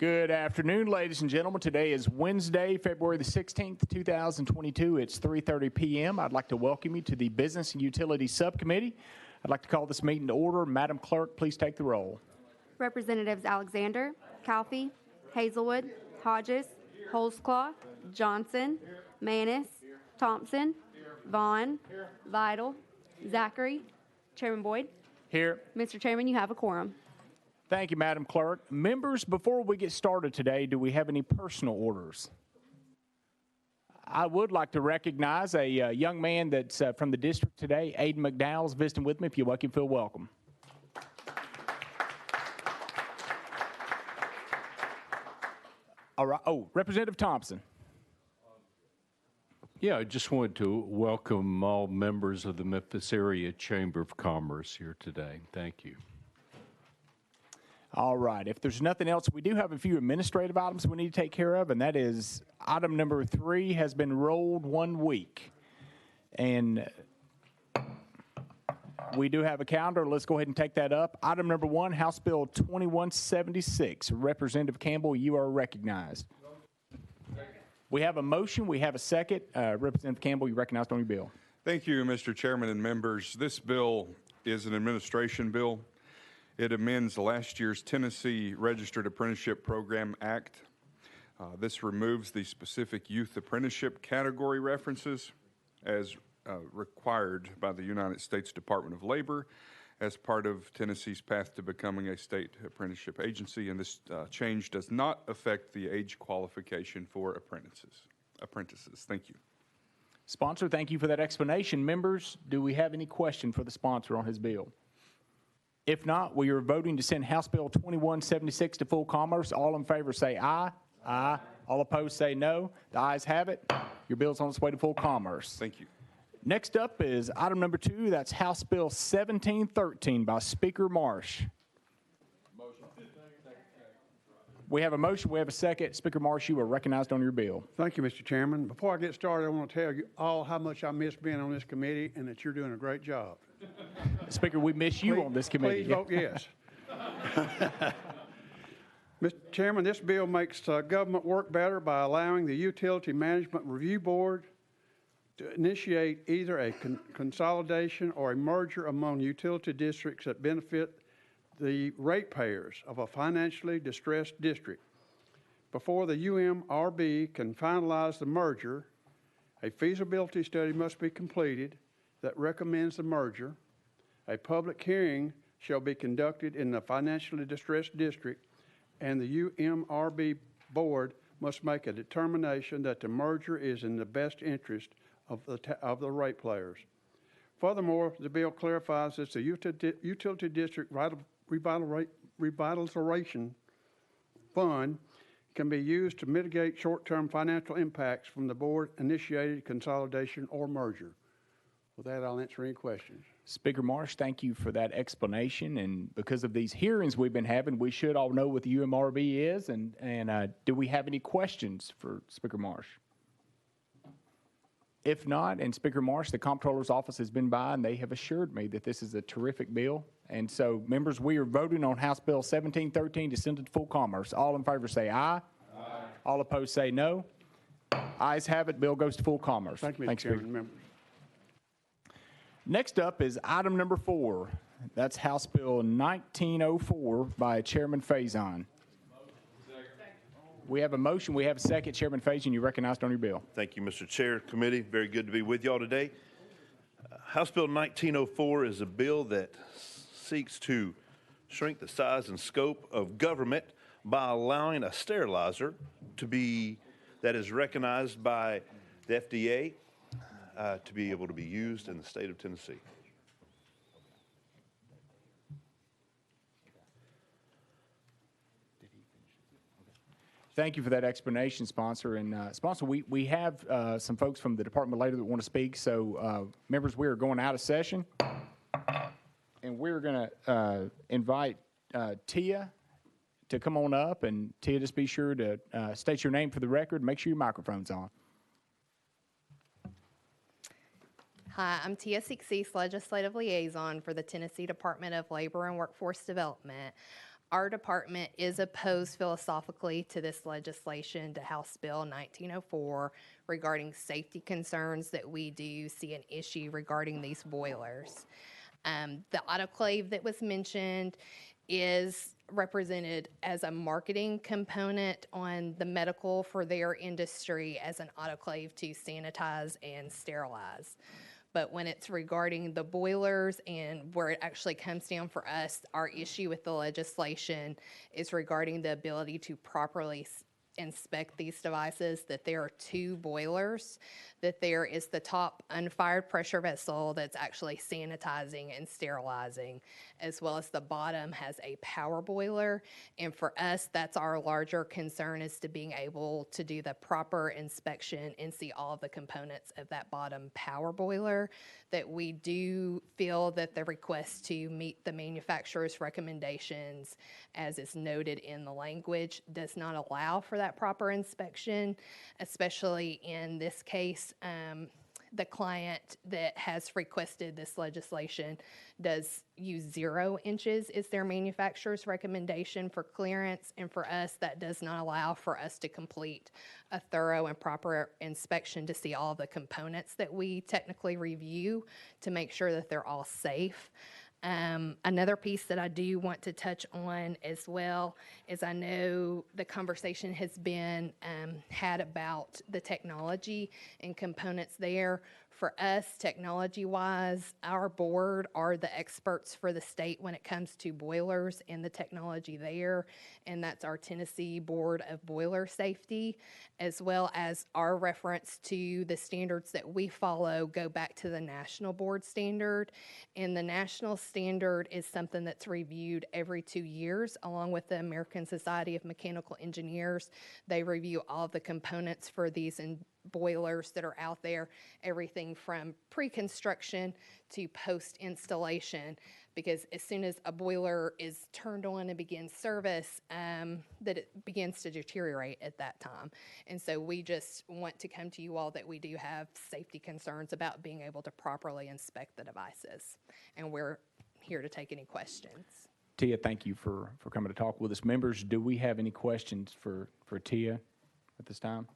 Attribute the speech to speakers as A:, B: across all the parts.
A: Good afternoon, ladies and gentlemen. Today is Wednesday, February the 16th, 2022. It's 3:30 p.m. I'd like to welcome you to the Business and Utilities Subcommittee. I'd like to call this meeting to order. Madam Clerk, please take the roll.
B: Representatives Alexander, Calfee, Hazelwood, Hodges, Holzclaw, Johnson, Manis, Thompson, Vaughn, Vidal, Zachary, Chairman Boyd.
A: Here.
B: Mr. Chairman, you have a quorum.
A: Thank you, Madam Clerk. Members, before we get started today, do we have any personal orders? I would like to recognize a young man that's from the district today, Aiden McDowell's visiting with me. If you like him, feel welcome. All right. Oh, Representative Thompson.
C: Yeah, I just wanted to welcome all members of the Memphis Area Chamber of Commerce here today. Thank you.
A: All right. If there's nothing else, we do have a few administrative items we need to take care of, and that is item number 3 has been rolled 1 week. And we do have a calendar. Let's go ahead and take that up. Item number 1, House Bill 2176. Representative Campbell, you are recognized. We have a motion. We have a second. Representative Campbell, you recognized on your bill.
D: Thank you, Mr. Chairman and members. This bill is an administration bill. It amends last year's Tennessee Registered Apprenticeship Program Act. This removes the specific youth apprenticeship category references as required by the United States Department of Labor as part of Tennessee's path to becoming a state apprenticeship agency, and this change does not affect the age qualification for apprentices. Thank you.
A: Sponsor, thank you for that explanation. Members, do we have any question for the sponsor on his bill? If not, we are voting to send House Bill 2176 to full commerce. All in favor say aye. Aye. All opposed say no. The ayes have it. Your bill's on its way to full commerce.
D: Thank you.
A: Next up is item number 2. That's House Bill 1713 by Speaker Marsh. We have a motion. We have a second. Speaker Marsh, you are recognized on your bill.
E: Thank you, Mr. Chairman. Before I get started, I want to tell you all how much I miss being on this committee and that you're doing a great job.
A: Speaker, we miss you on this committee.
E: Please vote yes. Mr. Chairman, this bill makes government work better by allowing the Utility Management Review Board to initiate either a consolidation or a merger among utility districts that benefit the ratepayers of a financially distressed district. Before the UMRB can finalize the merger, a feasibility study must be completed that recommends the merger. A public hearing shall be conducted in the financially distressed district, and the UMRB board must make a determination that the merger is in the best interest of the ratepayers. Furthermore, the bill clarifies that the utility district revitalization fund can be used to mitigate short-term financial impacts from the board-initiated consolidation or merger. With that, I'll answer any questions.
A: Speaker Marsh, thank you for that explanation. And because of these hearings we've been having, we should all know what the UMRB is. And do we have any questions for Speaker Marsh? If not, and Speaker Marsh, the Comptroller's Office has been by, and they have assured me that this is a terrific bill. And so, members, we are voting on House Bill 1713 to send it to full commerce. All in favor say aye. Aye. All opposed say no. Ayes have it. Bill goes to full commerce.
E: Thank you, Mr. Chairman. Members.
A: Next up is item number 4. That's House Bill 1904 by Chairman Faison. We have a motion. We have a second. Chairman Faison, you recognized on your bill.
F: Thank you, Mr. Chair, Committee. Very good to be with y'all today. House Bill 1904 is a bill that seeks to shrink the size and scope of government by allowing a sterilizer to be that is recognized by the FDA to be able to be used in the state of Tennessee.
A: Thank you for that explanation, sponsor. And sponsor, we have some folks from the Department of Labor that want to speak. So members, we are going out of session, and we're going to invite Tia to come on up. And Tia, just be sure to state your name for the record. Make sure your microphone's on.
G: Hi, I'm Tia Cease, Legislative Liaison for the Tennessee Department of Labor and Workforce Development. our department is opposed philosophically to this legislation, to House Bill 1904, regarding safety concerns that we do see an issue regarding these boilers. The autoclave that was mentioned is represented as a marketing component on the medical for their industry as an autoclave to sanitize and sterilize. But when it's regarding the boilers and where it actually comes down for us, our issue with the legislation is regarding the ability to properly inspect these devices, that there are two boilers, that there is the top unfired pressure vessel that's actually sanitizing and sterilizing, as well as the bottom has a power boiler. And for us, that's our larger concern, is to being able to do the proper inspection and see all of the components of that bottom power boiler. That we do feel that the request to meet the manufacturer's recommendations, as is noted in the language, does not allow for that proper inspection, especially in this case. The client that has requested this legislation does use 0 inches is their manufacturer's recommendation for clearance, and for us, that does not allow for us to complete a thorough and proper inspection to see all the components that we technically review to make sure that they're all safe. Another piece that I do want to touch on as well is, I know the conversation has been had about the technology and components there. For us, technology-wise, our board are the experts for the state when it comes to boilers and the technology there, and that's our Tennessee Board of Boiler Safety, as well as our reference to the standards that we follow go back to the national board standard. And the national standard is something that's reviewed every 2 years, along with the American Society of Mechanical Engineers. They review all the components for these boilers that are out there, everything from pre-construction to post-installation, because as soon as a boiler is turned on and begins service, that it begins to deteriorate at that time. And so we just want to come to you all that we do have safety concerns about being able to properly inspect the devices. And we're here to take any questions.
A: Tia, thank you for coming to talk with us. Members, do we have any questions for Tia at this time?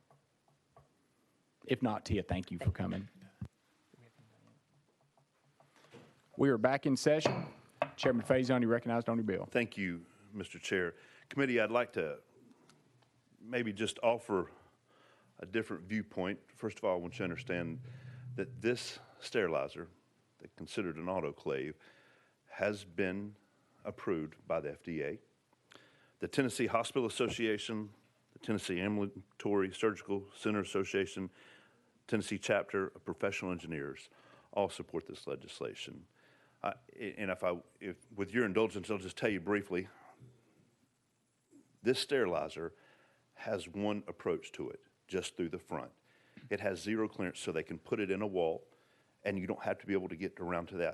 A: If not, Tia, thank you for coming. We are back in session. Chairman Faison, you recognized on your bill.
F: Thank you, Mr. Chair. Committee, I'd like to maybe just offer a different viewpoint. First of all, I want you to understand that this sterilizer, that's considered an autoclave, has been approved by the FDA. The Tennessee Hospital Association, the Tennessee Ambulatory Surgical Center Association, Tennessee Chapter of Professional Engineers all support this legislation. And if with your indulgence, I'll just tell you briefly, this sterilizer has one approach to it, just through the front. It has 0 clearance, so they can put it in a wall, and you don't have to be able to get around to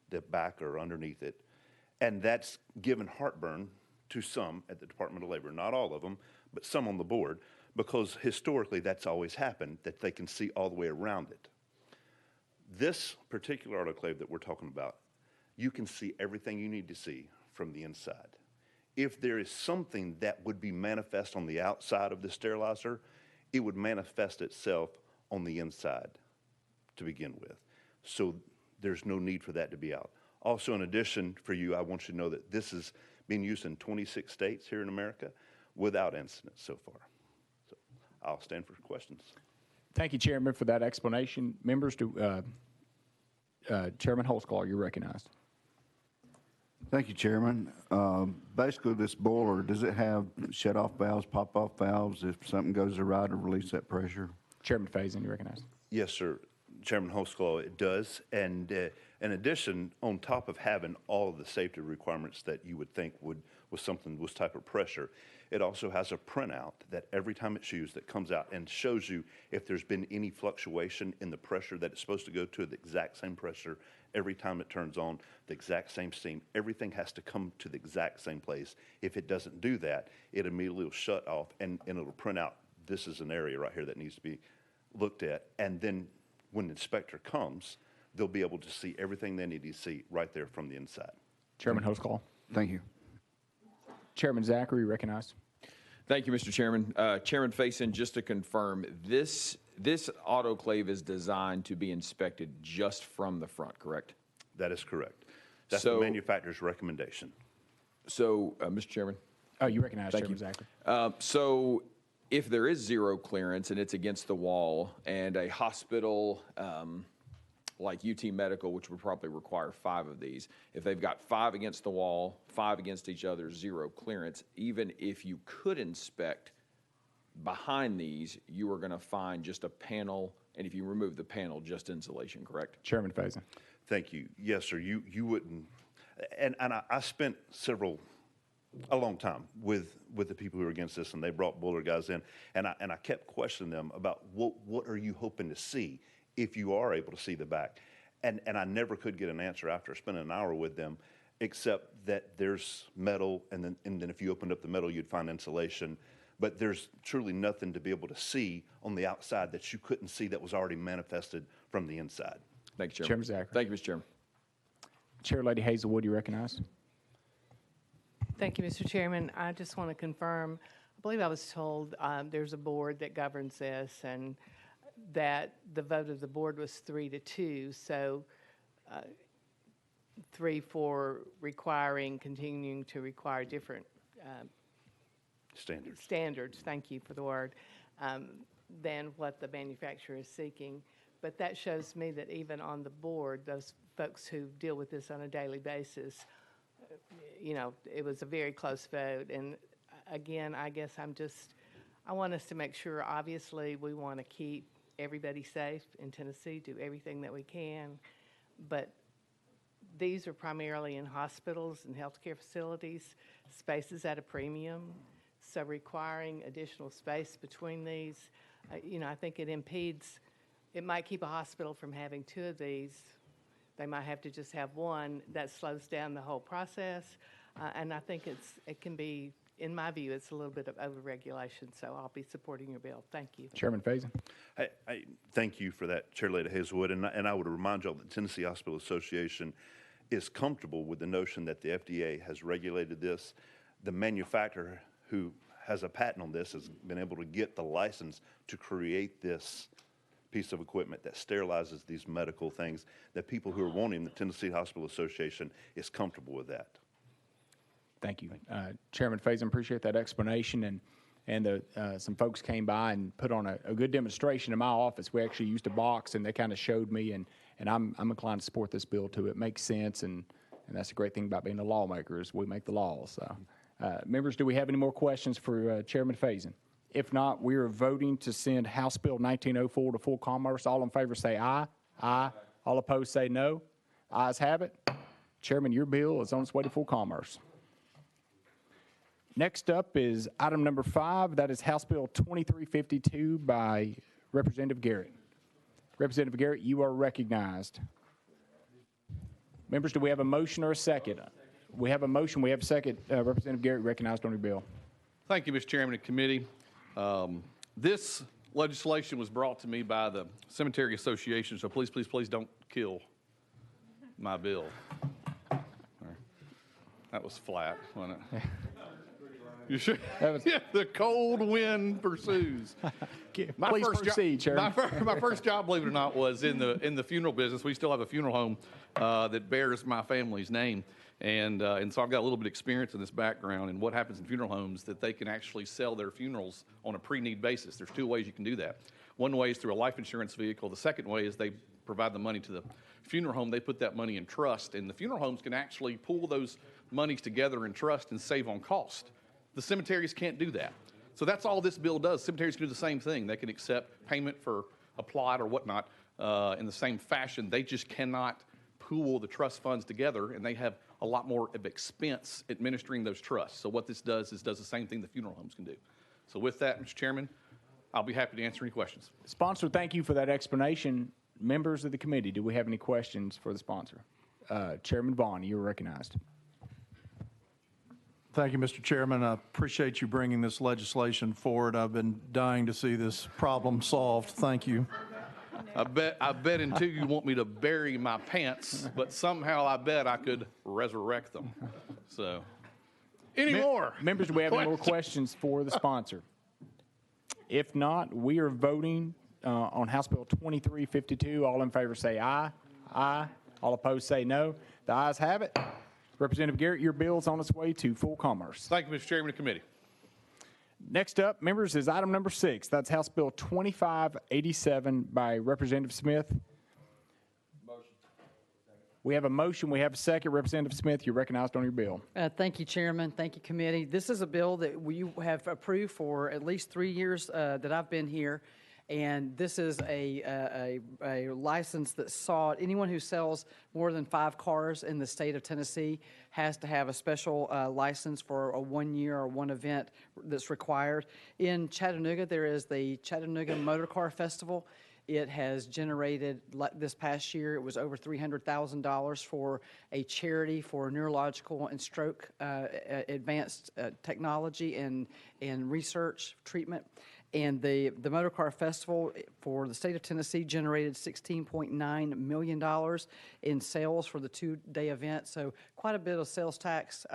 F: the back or underneath it. And that's given heartburn to some at the Department of Labor, not all of them, but some on the board, because historically that's always happened, that they can see all the way around it. This particular autoclave that we're talking about, you can see everything you need to see from the inside. If there is something that would be manifest on the outside of the sterilizer, it would manifest itself on the inside to begin with. So there's no need for that to be out. Also, in addition, for you, I want you to know that this is being used in 26 states here in America without incident so far. So I'll stand for questions.
A: Thank you, Chairman, for that explanation. Members, Chairman Holsclaw, you're recognized.
H: Thank you, Chairman. Basically, this boiler, does it have shut-off valves, pop-off valves if something goes awry to release that pressure?
A: Chairman Faison, you're recognized.
F: Yes, sir. Chairman Holsclaw, it does. And in addition, on top of having all of the safety requirements that you would think with something with this type of pressure, it also has a printout that every time it's used that comes out and shows you if there's been any fluctuation in the pressure that it's supposed to go to, the exact same pressure every time it turns on, the exact same steam. Everything has to come to the exact same place. If it doesn't do that, it immediately will shut off and it'll print out, this is an area right here that needs to be looked at. And then when the inspector comes, they'll be able to see everything they need to see right there from the inside.
A: Chairman Holsclaw.
H: Thank you.
A: Chairman Zachary, recognized.
I: Thank you, Mr. Chairman. Chairman Faison, just to confirm, this autoclave is designed to be inspected just from the front, correct?
F: That is correct. That's the manufacturer's recommendation.
I: So, Mr. Chairman?
A: Oh, you recognize
I: Thank
A: Chairman
I: you.
A: Zachary.
I: So if there is zero clearance and it's against the wall, and a hospital like UT Medical, which would probably require 5 of these, if they've got 5 against the wall, 5 against each other, zero clearance, even if you could inspect behind these, you are going to find just a panel, and if you remove the panel, just insulation, correct?
A: Chairman Faison.
F: Thank you. Yes, sir. You wouldn't, and I spent a long time with the people who were against this, and they brought boiler guys in, and I kept questioning them about what are you hoping to see if you are able to see the back, and I never could get an answer after spending an hour with them, except that there's metal, and then if you opened up the metal, you'd find insulation, but there's truly nothing to be able to see on the outside that you couldn't see that was already manifested from the inside.
I: Thank you, Chairman.
A: Chairman Zachary.
I: Thank you, Mr. Chairman.
A: Chair Lady Hazelwood, you recognize.
J: Thank you, Mr. Chairman. I just want to confirm, I believe I was told there's a board that governs this and that the vote of the board was 3-2, so 3 for continuing to require different standards, thank you for the word, than what the manufacturer is seeking. But that shows me that even on the board, those folks who deal with this on a daily basis, it was a very close vote. And again, I guess I want us to make sure, obviously, we want to keep everybody safe in Tennessee, do everything that we can. But these are primarily in hospitals and healthcare facilities, spaces at a premium. So requiring additional space between these, I think it might keep a hospital from having 2 of these. They might have to just have 1. That slows down the whole process. And I think it can be, in my view, it's a little bit of overregulation. So I'll be supporting your bill. Thank you.
A: Chairman Faison.
F: I thank you for that, Chair Lady Hazelwood. And I would remind you all that the Tennessee Hospital Association is comfortable with the notion that the FDA has regulated this. The manufacturer who has a patent on this has been able to get the license to create this piece of equipment that sterilizes these medical things, that people who are wanting the Tennessee Hospital Association is comfortable with that.
A: Thank you. Chairman Faison, appreciate that explanation. And some folks came by and put on a good demonstration in my office. We actually used a box, and they kind of showed me, and I'm inclined to support this bill, too. It makes sense, and that's the great thing about being a lawmaker is we make the laws. So, members, do we have any more questions for Chairman Faison? If not, we are voting to send House Bill 1904 to full commerce. All in favor say aye. Aye. All opposed say no. Ayes have it. Chairman, your bill is on its way to full commerce. Next up is item number 5. That is House Bill 2352 by Representative Garrett. Representative Garrett, you are recognized. Members, do we have a motion or a second? We have a motion. We have a second. Representative Garrett recognized on your bill.
K: Thank you, Mr. Chairman and committee. This legislation was brought to me by the Cemetery Association, so please, please, please don't kill my bill. That was flat, wasn't it? You sure? Yeah, the cold wind pursues.
A: Please proceed, Chairman.
K: My first job, believe it or not, was in the funeral business. We still have a funeral home that bears my family's name. And so I've got a little bit of experience in this background and what happens in funeral homes, that they can actually sell their funerals on a pre-need basis. There's 2 ways you can do that. One way is through a life insurance vehicle. The second way is they provide the money to the funeral home. They put that money in trust, and the funeral homes can actually pool those monies together in trust and save on cost. The cemeteries can't do that. So that's all this bill does. Cemeteries can do the same thing. They can accept payment for a plot or whatnot in the same fashion. They just cannot pool the trust funds together, and they have a lot more of expense administering those trusts. So what this does is does the same thing the funeral homes can do. So with that, Mr. Chairman, I'll be happy to answer any questions.
A: Sponsor, thank you for that explanation. Members of the committee, do we have any questions for the sponsor? Chairman Vaughn, you're recognized.
L: Thank you, Mr. Chairman. I appreciate you bringing this legislation forward. I've been dying to see this problem solved. Thank you.
K: I bet in 2 you want me to bury my pants, but somehow I bet I could resurrect them. So anymore.
A: Members, do we have any more questions for the sponsor? If not, we are voting on House Bill 2352. All in favor say aye. Aye. All opposed say no. The ayes have it. Representative Garrett, your bill is on its way to full commerce.
K: Thank you, Mr. Chairman of the committee.
A: Next up, members, is item number 6. That's House Bill 2587 by Representative Smith. We have a motion. We have a second. Representative Smith, you're recognized on your bill.
M: Thank you, Chairman. Thank you, committee. This is a bill that we have approved for at least 3 years that I've been here. And this is a license that sought anyone who sells more than 5 cars in the state of Tennessee has to have a special license for a 1 year or one event that's required. In Chattanooga, there is the Chattanooga Motor Car Festival. It has generated, this past year, it was over $300,000 for a charity for neurological and stroke advanced technology and research treatment. And the Motor Car Festival for the state of Tennessee generated $16.9 million in sales for the 2-day event. So quite a bit of sales tax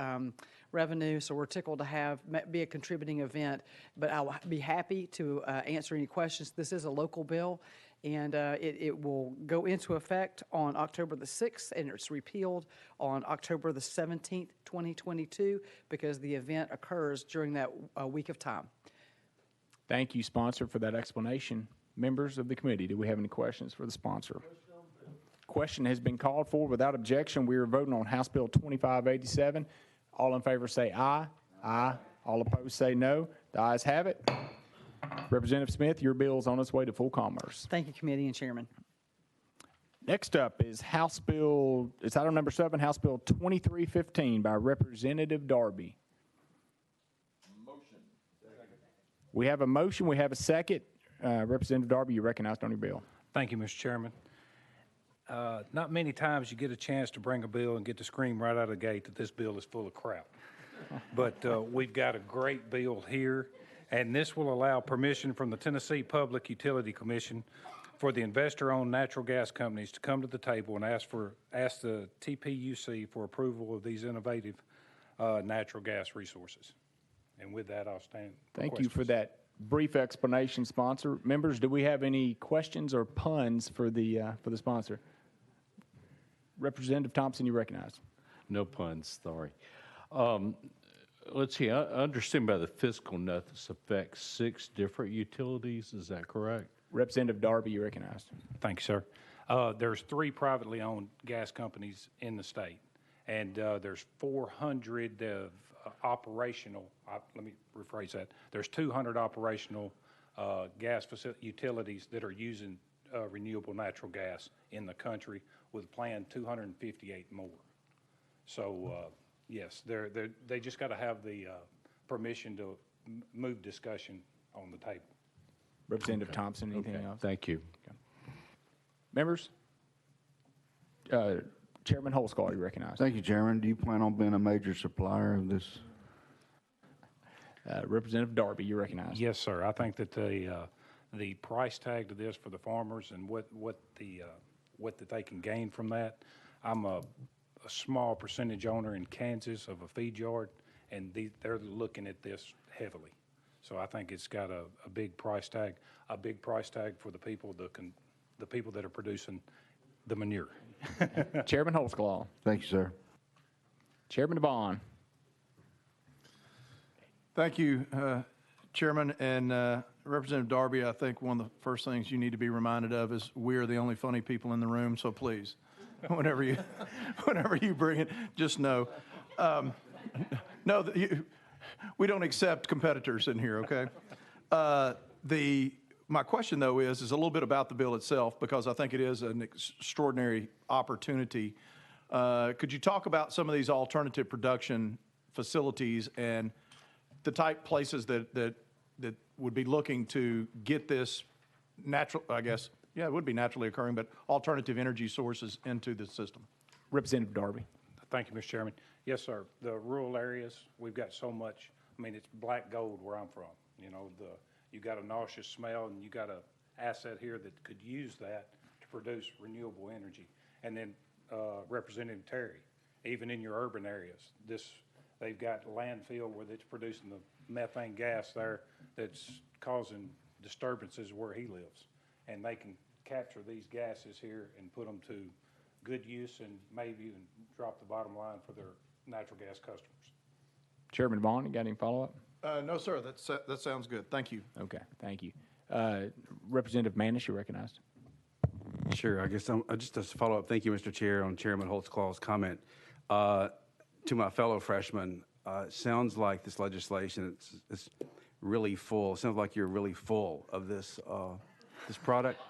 M: revenue. So we're tickled to be a contributing event. But I'll be happy to answer any questions. This is a local bill, and it will go into effect on October the 6th, and it's repealed on October the 17th, 2022, because the event occurs during that week of time.
A: Thank you, sponsor, for that explanation. Members of the committee, do we have any questions for the sponsor? Question has been called for. Without objection, we are voting on House Bill 2587. All in favor say aye. Aye. All opposed say no. The ayes have it. Representative Smith, your bill is on its way to full commerce.
M: Thank you, committee and chairman.
A: Next up is House Bill, it's item number 7, House Bill 2315 by Representative Darby. We have a motion. We have a second. Representative Darby, you're recognized on your bill.
N: Thank you, Mr. Chairman. Not many times you get a chance to bring a bill and get to scream right out of the gate that this bill is full of crap. But we've got a great bill here, and this will allow permission from the Tennessee Public Utility Commission for the investor-owned natural gas companies to come to the table and ask the TPUC for approval of these innovative natural gas resources. And with that, I'll stand for
A: Thank
N: questions.
A: you for that brief explanation, sponsor. Members, do we have any questions or puns for the sponsor? Representative Thompson, you recognize.
C: No puns, sorry. Let's see, I understand by the fiscal note this affects 6 different utilities, is that correct?
A: Representative Darby, you recognize.
N: Thank you, sir. There's 3 privately owned gas companies in the state, and there's 400 of operational, let me rephrase that. There's 200 operational gas utilities that are using renewable natural gas in the country, with a planned 258 more. So, yes, they just got to have the permission to move discussion on the table.
A: Representative Thompson, anything else?
C: Thank you.
A: Okay. Members? Chairman Holsclaw, you recognize.
H: Thank you, Chairman. Do you plan on being a major supplier of this?
A: Representative Darby, you recognize.
N: Yes, sir. I think that the price tag to this for the farmers and what that they can gain from that. I'm a small percentage owner in Kansas of a feed yard, and they're looking at this heavily. So I think it's got a big price tag for the people that are producing the manure.
A: Chairman Holsclaw.
H: Thank you, sir.
A: Chairman Devon.
L: Thank you, Chairman. And Representative Darby, I think one of the first things you need to be reminded of is we are the only funny people in the room, so please, whenever you bring it, just know. We don't accept competitors in here, okay? My question, though, is a little bit about the bill itself, because I think it is an extraordinary opportunity. Could you talk about some of these alternative production facilities and the type places that would be looking to get this natural, I guess, yeah, it would be naturally occurring, but alternative energy sources into the system?
A: Representative Darby.
N: Thank you, Mr. Chairman. Yes, sir. The rural areas, we've got so much. I mean, it's black gold where I'm from. You know, you got a nauseous smell, and you got an asset here that could use that to produce renewable energy. And then Representative Terry, even in your urban areas, this they've got landfill where it's producing the methane gas there that's causing disturbances where he lives. And they can capture these gases here and put them to good use and maybe even drop the bottom line for their natural gas customers.
A: Chairman Vaughn, you got any follow-up?
L: No, sir, that sounds good. Thank you.
A: Okay, thank you. Representative Manis, you're recognized.
O: Sure. I guess just as a follow-up, thank you, Mr. Chair, on Chairman Holtzclaw's comment. To my fellow freshmen, it sounds like this legislation is really full. It sounds like you're really full of this product.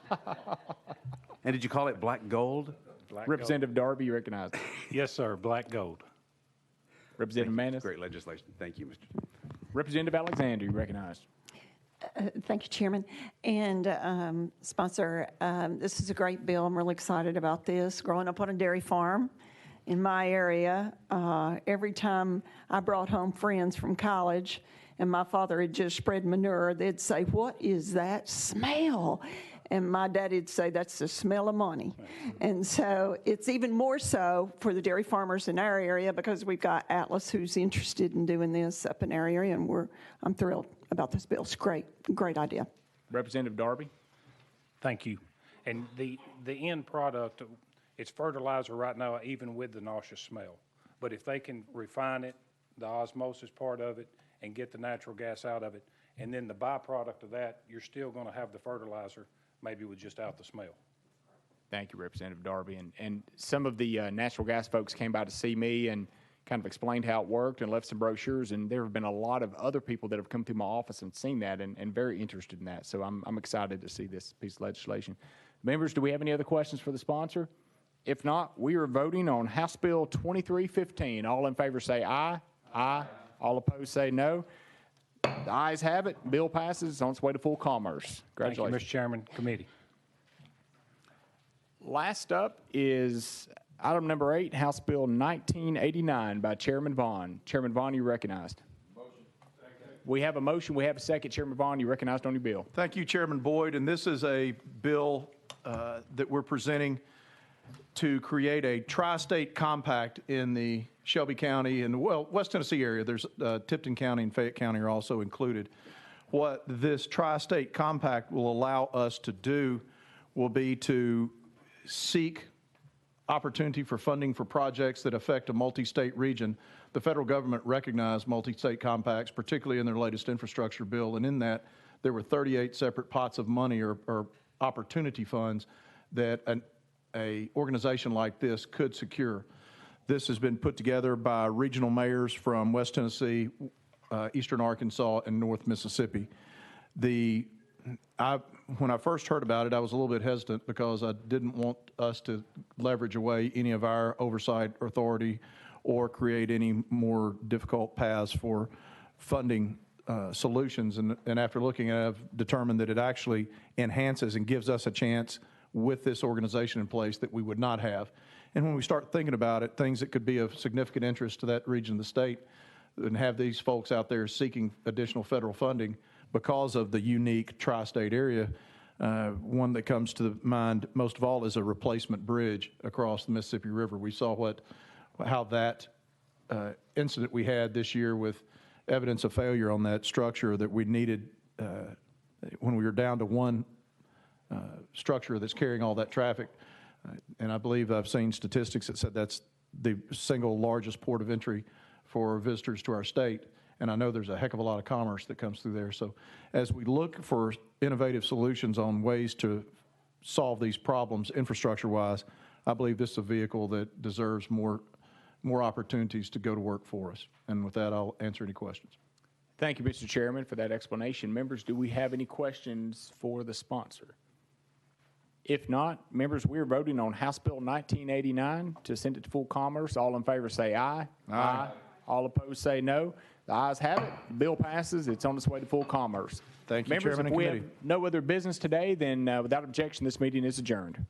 O: And did you call it black gold?
N: Black
A: Representative Darby, you recognized.
N: Yes, sir, black gold.
A: Representative Manis.
O: Great legislation. Thank you, Mr. Chair.
A: Representative Alexander, you recognized.
P: Thank you, Chairman. And sponsor, this is a great bill. I'm really excited about this. Growing up on a dairy farm in my area, every time I brought home friends from college and my father had just spread manure, they'd say, "What is that smell?" And my daddy'd say, "That's the smell of money." And so it's even more so for the dairy farmers in our area because we've got Atlas who's interested in doing this up in our area, and I'm thrilled about this bill. It's great idea.
A: Representative Darby.
N: Thank you. And the end product, it's fertilizer right now, even with the nauseous smell. But if they can refine it, the osmosis part of it, and get the natural gas out of it, and then the byproduct of that, you're still going to have the fertilizer, maybe with just out the smell.
A: Thank you, Representative Darby. And some of the natural gas folks came by to see me and kind of explained how it worked and left some brochures. And there have been a lot of other people that have come through my office and seen that and very interested in that. So I'm excited to see this piece of legislation. Members, do we have any other questions for the sponsor? If not, we are voting on House Bill 2315. All in favor say aye. Aye. All opposed say no. The ayes have it. Bill passes. It's on its way to full commerce. Congratulations.
N: Thank you, Mr. Chairman, committee.
A: Last up is item number 8, House Bill 1989 by Chairman Vaughn. Chairman Vaughn, you recognized. We have a motion. We have a second. Chairman Vaughn, you recognized on your bill.
L: Thank you, Chairman Boyd. And this is a bill that we're presenting to create a tri-state compact in the Shelby County and, well, West Tennessee area. There's Tipton County and Fayette County are also included. What this tri-state compact will allow us to do will be to seek opportunity for funding for projects that affect a multi-state region. The federal government recognized multi-state compacts, particularly in their latest infrastructure bill, and in that there were 38 separate pots of money or opportunity funds that an organization like this could secure. This has been put together by regional mayors from West Tennessee, Eastern Arkansas, and North Mississippi. When I first heard about it, I was a little bit hesitant because I didn't want us to leverage away any of our oversight authority or create any more difficult paths for funding solutions. And after looking at it, I've determined that it actually enhances and gives us a chance with this organization in place that we would not have. And when we start thinking about it, things that could be of significant interest to that region of the state and have these folks out there seeking additional federal funding because of the unique tri-state area, one that comes to mind most of all is a replacement bridge across the Mississippi River. We saw how that incident we had this year with evidence of failure on that structure that we needed when we were down to one structure that's carrying all that traffic. And I believe I've seen statistics that said that's the single largest port of entry for visitors to our state. And I know there's a heck of a lot of commerce that comes through there. So as we look for innovative solutions on ways to solve these problems infrastructure-wise, I believe this is a vehicle that deserves more opportunities to go to work for us. And with that, I'll answer any questions.
A: Thank you, Mr. Chairman, for that explanation. Members, do we have any questions for the sponsor? If not, members, we are voting on House Bill 1989 to send it to full commerce. All in favor say aye. Aye. All opposed say no. The ayes have it. The bill passes. It's on its way to full commerce.
L: Thank you,
A: members,
L: Chairman
A: if
L: and
A: we
L: committee.
A: have no other business today, then without objection, this meeting is adjourned.